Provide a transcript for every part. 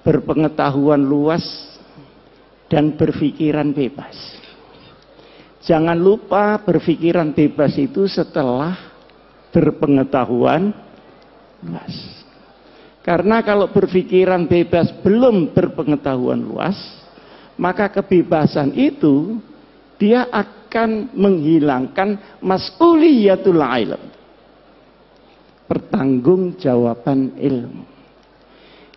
berpengetahuan luas, dan berpikiran bebas. Jangan lupa berpikiran bebas itu setelah berpengetahuan luas. Karena kalau berpikiran bebas belum berpengetahuan luas, maka kebebasan itu dia akan menghilangkan mas'uliyatul ilm, pertanggungjawaban ilmu.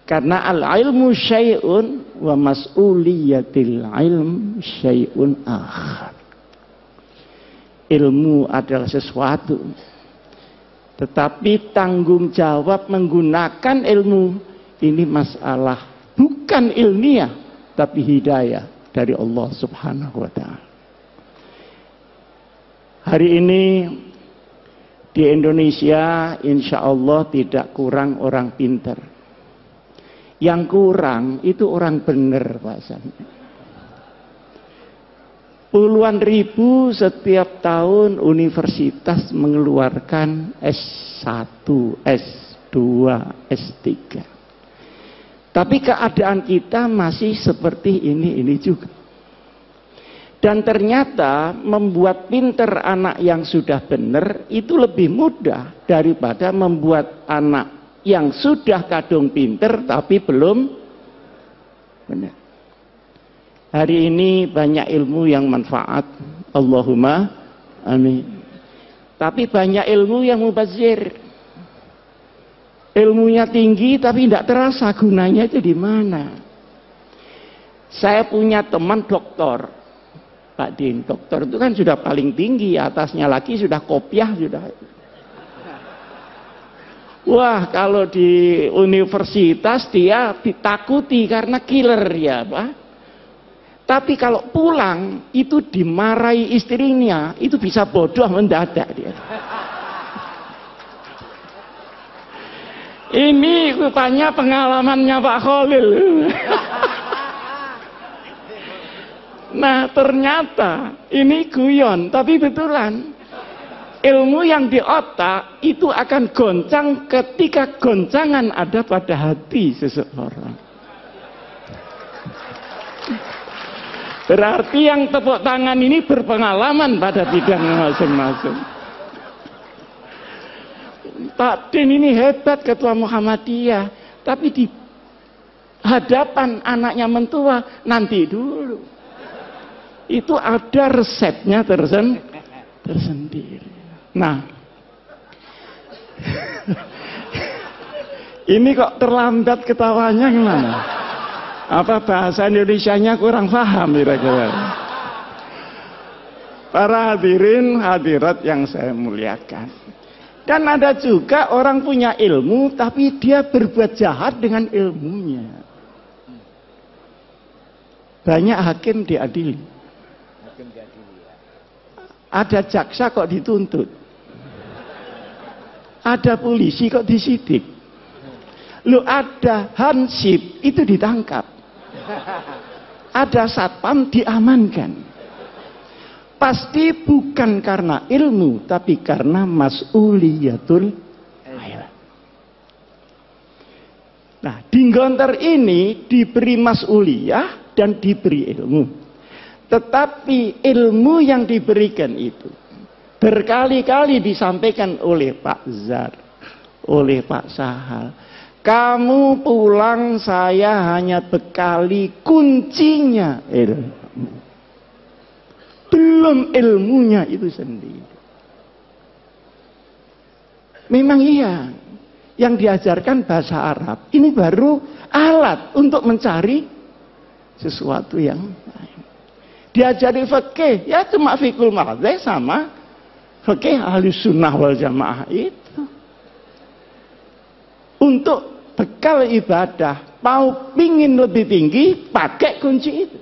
Karena al-ilmu syai'un wa mas'uliyatil ilm syai'un akhar. Ilmu adalah sesuatu, tetapi tanggung jawab menggunakan ilmu ini masalah bukan ilmiah, tapi hidayah dari Allah Subhanahu wa ta'ala. Hari ini di Indonesia insya Allah tidak kurang orang pintar. Yang kurang itu orang benar, Pak San. Puluhan ribu setiap tahun universitas mengeluarkan S1, S2, S3. Tapi keadaan kita masih seperti ini juga. Dan ternyata membuat pinter anak yang sudah benar itu lebih mudah daripada membuat anak yang sudah kadung pinter tapi belum benar. Hari ini banyak ilmu yang manfaat, Allahumma amin. Tapi banyak ilmu yang mubazir. Ilmunya tinggi tapi tidak terasa gunanya itu di mana. Saya punya teman doktor, Pak Din. Dokter itu kan sudah paling tinggi, atasnya lagi sudah kopiah sudah. Wah, kalau di universitas dia ditakuti karena killer ya, Pak. Tapi kalau pulang itu dimarahi istrinya, itu bisa bodoh mendadak dia. Ini rupanya pengalamannya Pak Khalil. Nah, ternyata ini guyon, tapi betulan. Ilmu yang di otak itu akan goncang ketika goncangan ada pada hati seseorang. Berarti yang tepuk tangan ini berpengalaman pada bidang masing-masing. Pak Din ini hebat ketua Muhammadiyah, tapi di hadapan anaknya mentua nanti dulu. Itu ada resepnya tersendiri. Nah, ini kok terlambat ketawanya gimana? Apa bahasa Indonesianya kurang paham kira-kira? Para hadirin hadirat yang saya muliakan. Dan ada juga orang punya ilmu tapi dia berbuat jahat dengan ilmunya. Banyak hakim diadili. Ada jaksa kok dituntut. Ada polisi kok disidik. Lu ada hansip itu ditangkap. Ada satpam diamankan. Pasti bukan karena ilmu, tapi karena mas'uliyatul ilm. Nah, Dinggonter ini diberi mas'uliyah dan diberi ilmu. Tetapi ilmu yang diberikan itu berkali-kali disampaikan oleh Pak Zar, oleh Pak Sahal. Kamu pulang saya hanya bekali kuncinya ilmu. Belum ilmunya itu sendiri. Memang iya, yang diajarkan bahasa Arab ini baru alat untuk mencari sesuatu yang lain. Diajari fikih, ya cuma fikul madheh sama fikih ahlus sunnah wal jamaah itu. Untuk bekal ibadah, mau pingin lebih tinggi, pakai kunci itu.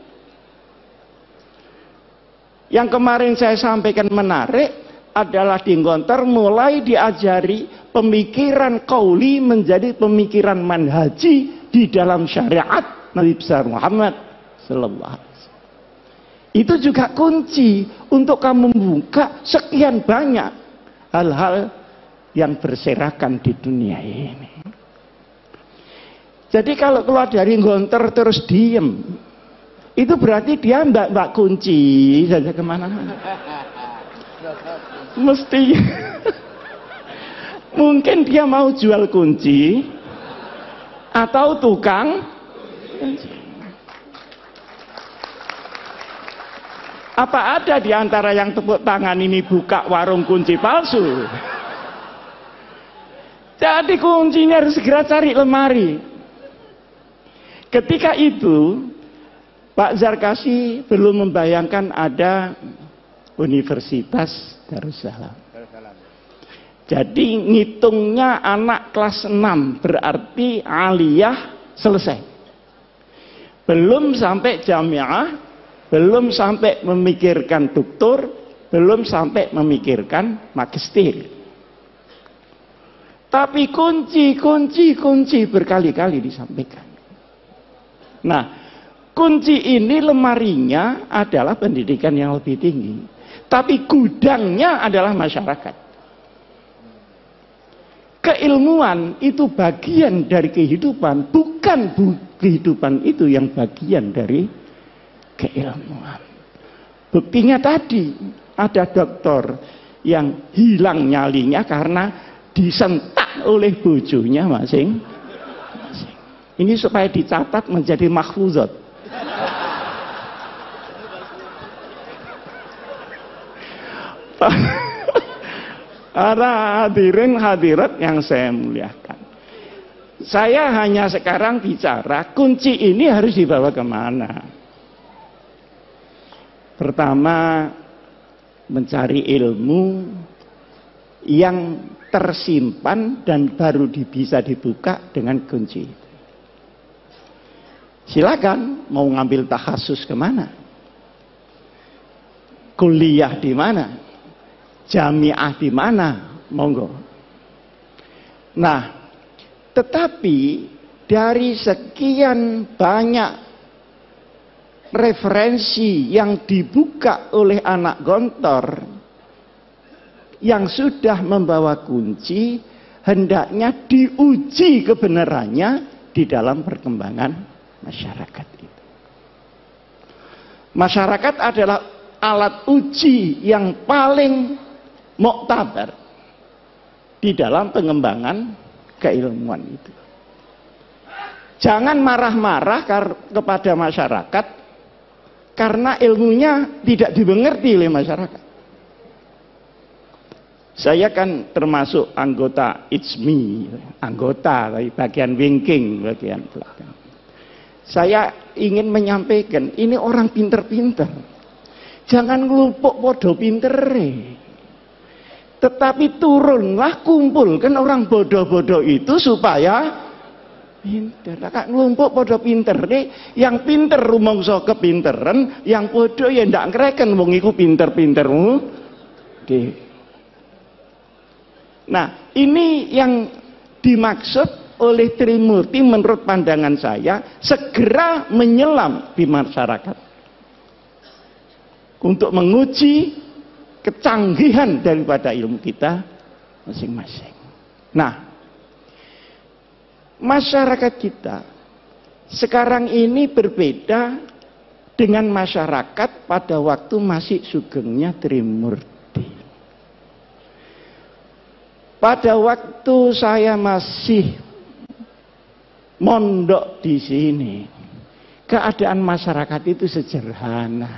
Yang kemarin saya sampaikan menarik adalah Dinggonter mulai diajari pemikiran qauli menjadi pemikiran manhaji di dalam syariat Nabi besar Muhammad sallallahu alaihi wasallam. Itu juga kunci untuk kamu membuka sekian banyak hal-hal yang berserakan di dunia ini. Jadi kalau keluar dari gontor terus diem, itu berarti dia mbak kunci saja kemana-mana. Mesti mungkin dia mau jual kunci atau tukang kunci. Apa ada di antara yang tepuk tangan ini buka warung kunci palsu? Jadi kuncinya harus segera cari lemari. Ketika itu Pak Zarkasi belum membayangkan ada Universitas Darussalam. Jadi ngitungnya anak kelas 6 berarti aliyah selesai. Belum sampai jamiah, belum sampai memikirkan doktor, belum sampai memikirkan magister. Tapi kunci berkali-kali disampaikan. Nah, kunci ini lemarinya adalah pendidikan yang lebih tinggi. Tapi gudangnya adalah masyarakat. Keilmuan itu bagian dari kehidupan, bukan kehidupan itu yang bagian dari keilmuan. Buktinya tadi, ada dokter yang hilang nyalinya karena disentak oleh bojonya masing-masing. Ini supaya dicatat menjadi mahfuzat. Para hadirin hadirat yang saya muliakan, saya hanya sekarang bicara kunci ini harus dibawa kemana. Pertama, mencari ilmu yang tersimpan dan baru bisa dibuka dengan kunci. Silakan mau ngambil takhasus kemana, kuliah di mana, jamiah di mana, monggo. Nah, tetapi dari sekian banyak referensi yang dibuka oleh anak gontor yang sudah membawa kunci, hendaknya diuji kebenarannya di dalam perkembangan masyarakat itu. Masyarakat adalah alat uji yang paling muktabar di dalam pengembangan keilmuan itu. Jangan marah-marah kepada masyarakat karena ilmunya tidak dimengerti oleh masyarakat. Saya kan termasuk anggota IJMI, anggota bagian wingking, bagian belakang. Saya ingin menyampaikan, ini orang pinter-pinter. Jangan ngelupuk podo pintere. Tetapi turunlah, kumpulkan orang bodoh-bodoh itu supaya pinter. Kak ngelumpuk podo pinter nih, yang pinter rumangsa kepinteran, yang bodoh ya ndak ngreken wong iku pinter-pintermu. Nah, ini yang dimaksud oleh Trimurti menurut pandangan saya, segera menyelam di masyarakat untuk menguji kecanggihan daripada ilmu kita masing-masing. Nah, masyarakat kita sekarang ini berbeda dengan masyarakat pada waktu masih sugengnya Trimurti. Pada waktu saya masih mondok di sini, keadaan masyarakat itu sederhana.